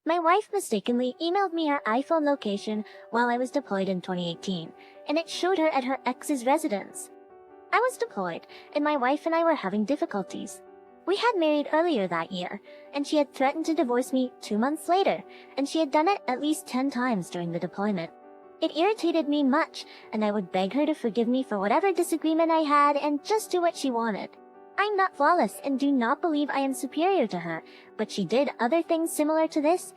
My wife mistakenly emailed me her iPhone location while I was deployed in 2018, and it showed her at her ex's residence. I was deployed, and my wife and I were having difficulties. We had married earlier that year, and she had threatened to divorce me 2 months later, and she had done it at least 10 times during the deployment. It irritated me much, and I would beg her to forgive me for whatever disagreement I had and just do what she wanted. I'm not flawless and do not believe I am superior to her, but she did other things similar to this.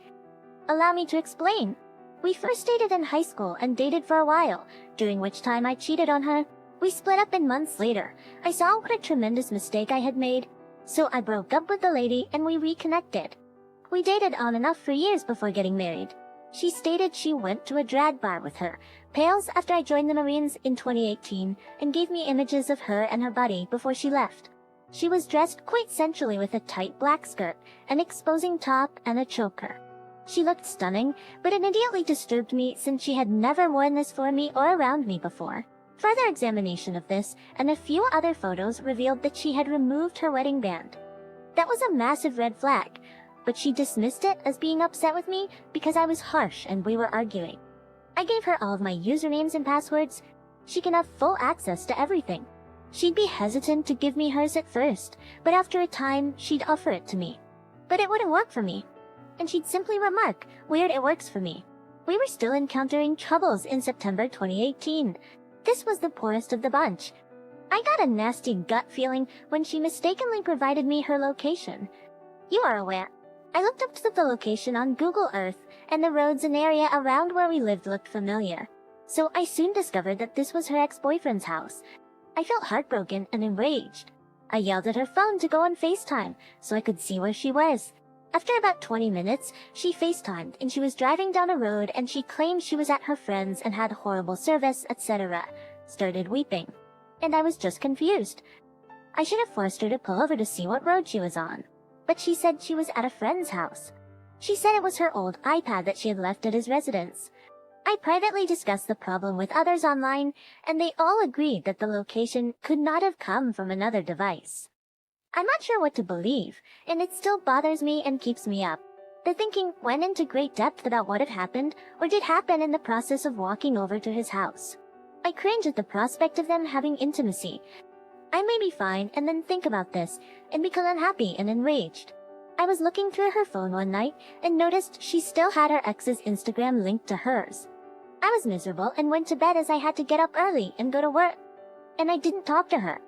Allow me to explain. We first dated in high school and dated for a while, during which time I cheated on her. We split up, and months later, I saw what a tremendous mistake I had made, so I broke up with the lady and we reconnected. We dated on and off for years before getting married. She stated she went to a drag bar with her pals after I joined the Marines in 2018 and gave me images of her and her buddy before she left. She was dressed quite sensually with a tight black skirt, an exposing top, and a choker. She looked stunning, but it immediately disturbed me since she had never worn this for me or around me before. Further examination of this and a few other photos revealed that she had removed her wedding band. That was a massive red flag, but she dismissed it as being upset with me because I was harsh and we were arguing. I gave her all of my usernames and passwords. She can have full access to everything. She'd be hesitant to give me hers at first, but after a time, she'd offer it to me. But it wouldn't work for me. And she'd simply remark, "Weird, it works for me." We were still encountering troubles in September 2018. This was the poorest of the bunch. I got a nasty gut feeling when she mistakenly provided me her location. You are aware. I looked up the location on Google Earth, and the roads and area around where we lived looked familiar. So I soon discovered that this was her ex-boyfriend's house. I felt heartbroken and enraged. I yelled at her phone to go on FaceTime so I could see where she was. After about 20 minutes, she FaceTimed and she was driving down a road and she claimed she was at her friend's and had horrible service, etc. Started weeping. And I was just confused. I should have forced her to pull over to see what road she was on. But she said she was at a friend's house. She said it was her old iPad that she had left at his residence. I privately discussed the problem with others online, and they all agreed that the location could not have come from another device. I'm not sure what to believe, and it still bothers me and keeps me up. The thinking went into great depth about what had happened or did happen in the process of walking over to his house. I cringe at the prospect of them having intimacy. I may be fine and then think about this and become unhappy and enraged. I was looking through her phone one night and noticed she still had her ex's Instagram linked to hers. I was miserable and went to bed as I had to get up early and go to work. And I didn't talk to her.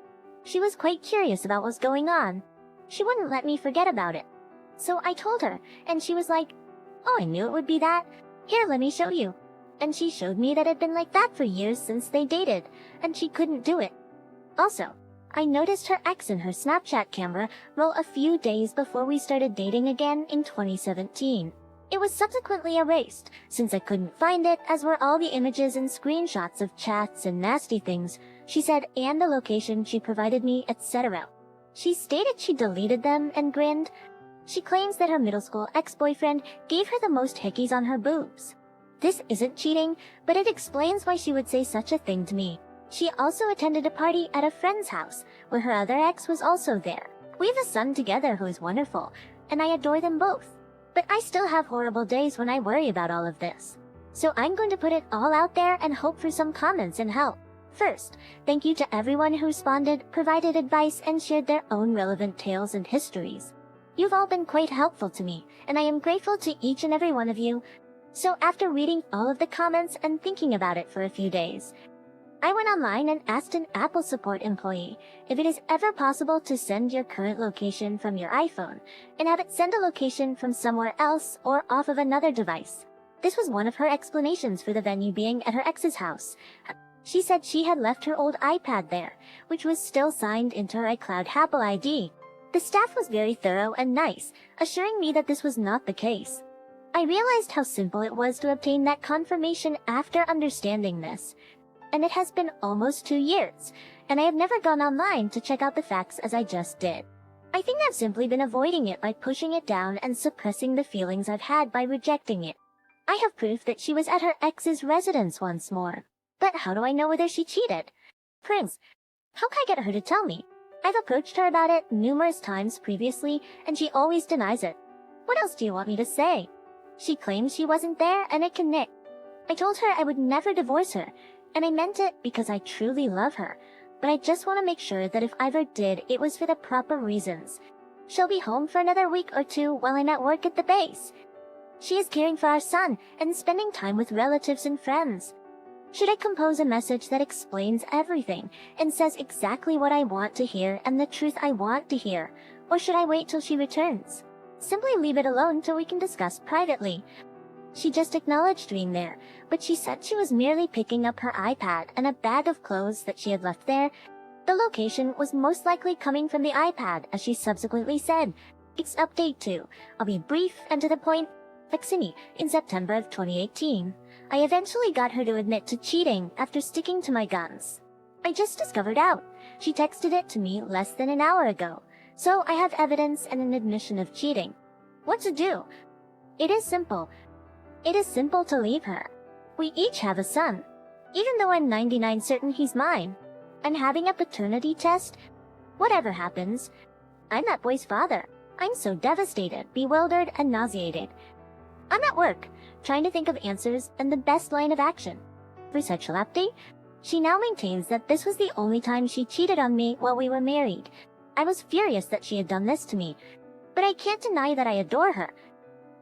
She was quite curious about what was going on. She wouldn't let me forget about it. So I told her, and she was like, "Oh, I knew it would be that. Here, let me show you." And she showed me that it had been like that for years since they dated, and she couldn't do it. Also, I noticed her ex in her Snapchat camera roll a few days before we started dating again in 2017. It was subsequently erased, since I couldn't find it, as were all the images and screenshots of chats and nasty things she said, and the location she provided me, etc. She stated she deleted them and grinned. She claims that her middle school ex-boyfriend gave her the most hickeys on her boobs. This isn't cheating, but it explains why she would say such a thing to me. She also attended a party at a friend's house, where her other ex was also there. We have a son together who is wonderful, and I adore them both. But I still have horrible days when I worry about all of this. So I'm going to put it all out there and hope for some comments and help. First, thank you to everyone who responded, provided advice, and shared their own relevant tales and histories. You've all been quite helpful to me, and I am grateful to each and every one of you. So after reading all of the comments and thinking about it for a few days, I went online and asked an Apple support employee if it is ever possible to send your current location from your iPhone and have it send a location from somewhere else or off of another device. This was one of her explanations for the venue being at her ex's house. She said she had left her old iPad there, which was still signed into her iCloud Apple ID. The staff was very thorough and nice, assuring me that this was not the case. I realized how simple it was to obtain that confirmation after understanding this. And it has been almost 2 years, and I have never gone online to check out the facts as I just did. I think I've simply been avoiding it by pushing it down and suppressing the feelings I've had by rejecting it. I have proof that she was at her ex's residence once more. But how do I know whether she cheated? Prince, how can I get her to tell me? I've approached her about it numerous times previously, and she always denies it. What else do you want me to say? She claims she wasn't there and I can nick. I told her I would never divorce her, and I meant it because I truly love her, but I just want to make sure that if I ever did, it was for the proper reasons. She'll be home for another week or two while I'm at work at the base. She is caring for our son and spending time with relatives and friends. Should I compose a message that explains everything and says exactly what I want to hear and the truth I want to hear, or should I wait till she returns? Simply leave it alone till we can discuss privately. She just acknowledged being there, but she said she was merely picking up her iPad and a bag of clothes that she had left there. The location was most likely coming from the iPad, as she subsequently said. It's update 2. I'll be brief and to the point. Vaccini, in September of 2018. I eventually got her to admit to cheating after sticking to my guns. I just discovered out. She texted it to me less than an hour ago, so I have evidence and an admission of cheating. What to do? It is simple. It is simple to leave her. We each have a son. Even though I'm 99 certain he's mine. I'm having a paternity test. Whatever happens, I'm that boy's father. I'm so devastated, bewildered, and nauseated. I'm at work, trying to think of answers and the best line of action. For sexual update, she now maintains that this was the only time she cheated on me while we were married. I was furious that she had done this to me, but I can't deny that I adore her.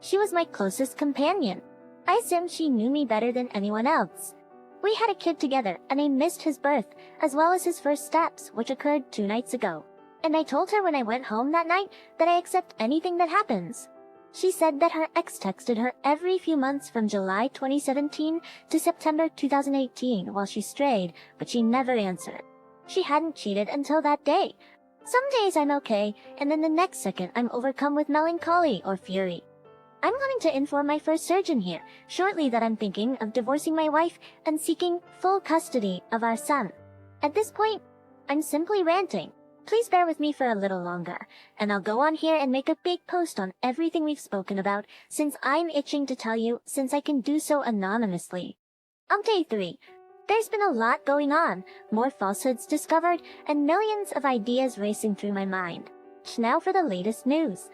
She was my closest companion. I assumed she knew me better than anyone else. We had a kid together, and I missed his birth, as well as his first steps, which occurred 2 nights ago. And I told her when I went home that night that I accept anything that happens. She said that her ex texted her every few months from July 2017 to September 2018 while she strayed, but she never answered. She hadn't cheated until that day. Some days I'm okay, and then the next second I'm overcome with melancholy or fury. I'm going to inform my first surgeon here shortly that I'm thinking of divorcing my wife and seeking full custody of our son. At this point, I'm simply ranting. Please bear with me for a little longer, and I'll go on here and make a big post on everything we've spoken about, since I'm itching to tell you, since I can do so anonymously. Update 3. There's been a lot going on, more falsehoods discovered, and millions of ideas racing through my mind. Now for the latest news.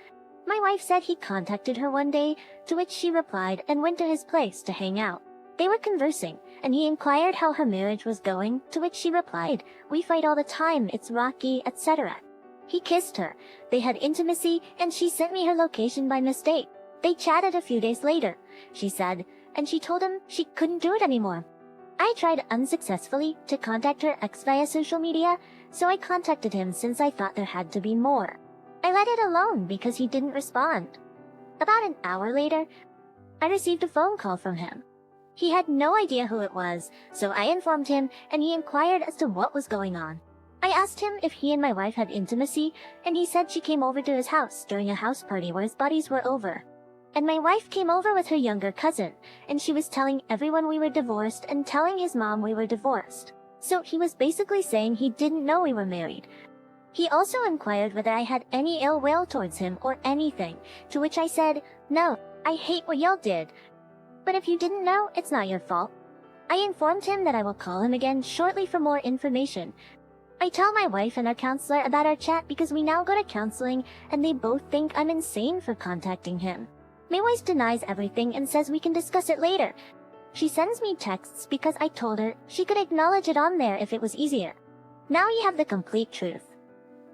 My wife said he contacted her one day, to which she replied and went to his place to hang out. They were conversing, and he inquired how her marriage was going, to which she replied, "We fight all the time, it's rocky, etc." He kissed her, they had intimacy, and she sent me her location by mistake. They chatted a few days later, she said, and she told him she couldn't do it anymore. I tried unsuccessfully to contact her ex via social media, so I contacted him since I thought there had to be more. I let it alone because he didn't respond. About an hour later, I received a phone call from him. He had no idea who it was, so I informed him and he inquired as to what was going on. I asked him if he and my wife had intimacy, and he said she came over to his house during a house party where his buddies were over. And my wife came over with her younger cousin, and she was telling everyone we were divorced and telling his mom we were divorced. So he was basically saying he didn't know we were married. He also inquired whether I had any ill will towards him or anything, to which I said, "No, I hate what y'all did. But if you didn't know, it's not your fault." I informed him that I will call him again shortly for more information. I tell my wife and our counselor about our chat because we now go to counseling and they both think I'm insane for contacting him. My wife denies everything and says we can discuss it later. She sends me texts because I told her she could acknowledge it on there if it was easier. Now you have the complete truth.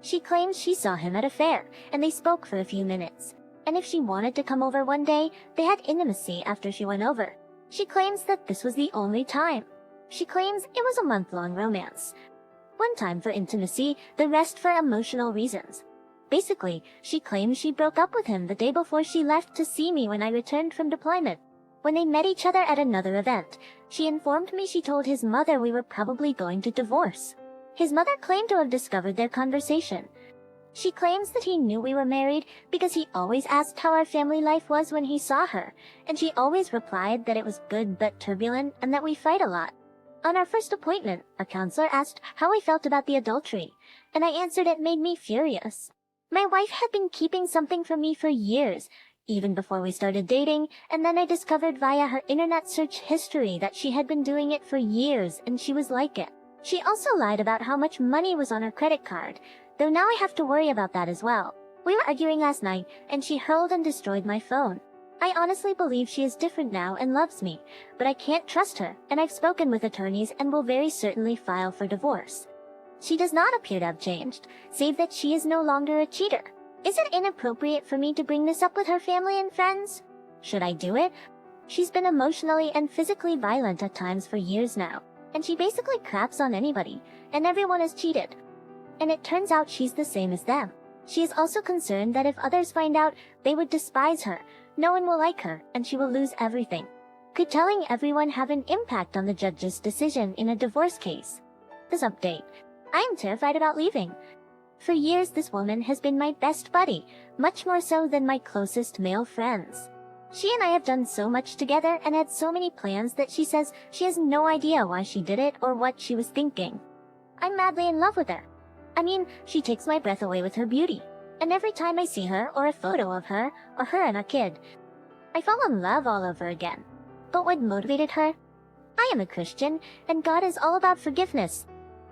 She claims she saw him at a fair, and they spoke for a few minutes. And if she wanted to come over one day, they had intimacy after she went over. She claims that this was the only time. She claims it was a month-long romance. One time for intimacy, the rest for emotional reasons. Basically, she claims she broke up with him the day before she left to see me when I returned from deployment. When they met each other at another event, she informed me she told his mother we were probably going to divorce. His mother claimed to have discovered their conversation. She claims that he knew we were married because he always asked how our family life was when he saw her, and she always replied that it was good but turbulent and that we fight a lot. On our first appointment, a counselor asked how I felt about the adultery, and I answered it made me furious. My wife had been keeping something from me for years, even before we started dating, and then I discovered via her internet search history that she had been doing it for years and she was like it. She also lied about how much money was on her credit card, though now I have to worry about that as well. We were arguing last night, and she hurled and destroyed my phone. I honestly believe she is different now and loves me, but I can't trust her, and I've spoken with attorneys and will very certainly file for divorce. She does not appear to have changed, save that she is no longer a cheater. Is it inappropriate for me to bring this up with her family and friends? Should I do it? She's been emotionally and physically violent at times for years now, and she basically craps on anybody, and everyone is cheated. And it turns out she's the same as them. She is also concerned that if others find out, they would despise her, no one will like her, and she will lose everything. Could telling everyone have an impact on the judge's decision in a divorce case? This update. I am terrified about leaving. For years this woman has been my best buddy, much more so than my closest male friends. She and I have done so much together and had so many plans that she says she has no idea why she did it or what she was thinking. I'm madly in love with her. I mean, she takes my breath away with her beauty. And every time I see her or a photo of her or her and our kid, I fall in love all over again. But what motivated her? I am a Christian, and God is all about forgiveness.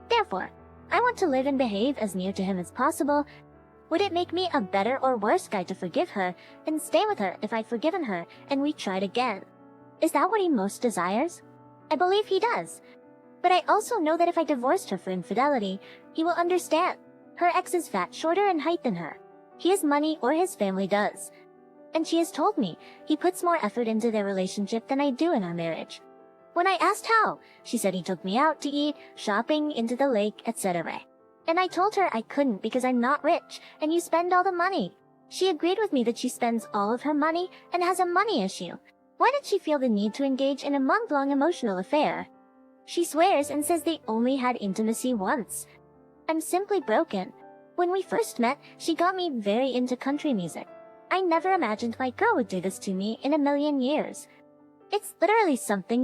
Therefore, I want to live and behave as near to Him as possible. Would it make me a better or worse guy to forgive her and stay with her if I'd forgiven her and we tried again? Is that what He most desires? I believe He does. But I also know that if I divorced her for infidelity, He will understand. Her ex is fat, shorter in height than her. He has money, or his family does. And she has told me he puts more effort into their relationship than I do in our marriage. When I asked how, she said he took me out to eat, shopping, into the lake, etc. And I told her I couldn't because I'm not rich, and you spend all the money. She agreed with me that she spends all of her money and has a money issue. Why did she feel the need to engage in a month-long emotional affair? She swears and says they only had intimacy once. I'm simply broken. When we first met, she got me very into country music. I never imagined my girl would do this to me in a million years. It's literally something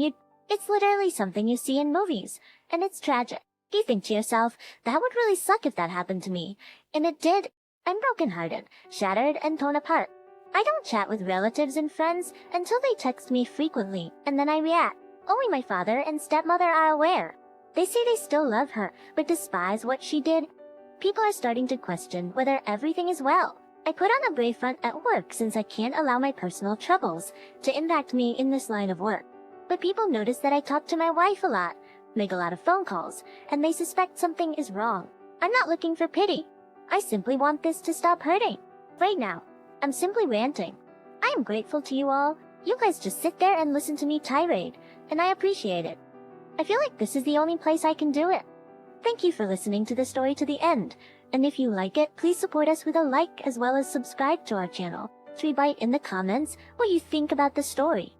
you see in movies, and it's tragic. You think to yourself, that would really suck if that happened to me. And it did. I'm brokenhearted, shattered, and torn apart. I don't chat with relatives and friends until they text me frequently, and then I react. Only my father and stepmother are aware. They say they still love her, but despise what she did. People are starting to question whether everything is well. I put on a brave front at work since I can't allow my personal troubles to impact me in this line of work. But people notice that I talk to my wife a lot, make a lot of phone calls, and they suspect something is wrong. I'm not looking for pity. I simply want this to stop hurting. Right now, I'm simply ranting. I am grateful to you all. You guys just sit there and listen to me tirade, and I appreciate it. I feel like this is the only place I can do it. Thank you for listening to the story to the end, and if you like it, please support us with a like as well as subscribe to our channel. Write in the comments what you think about the story.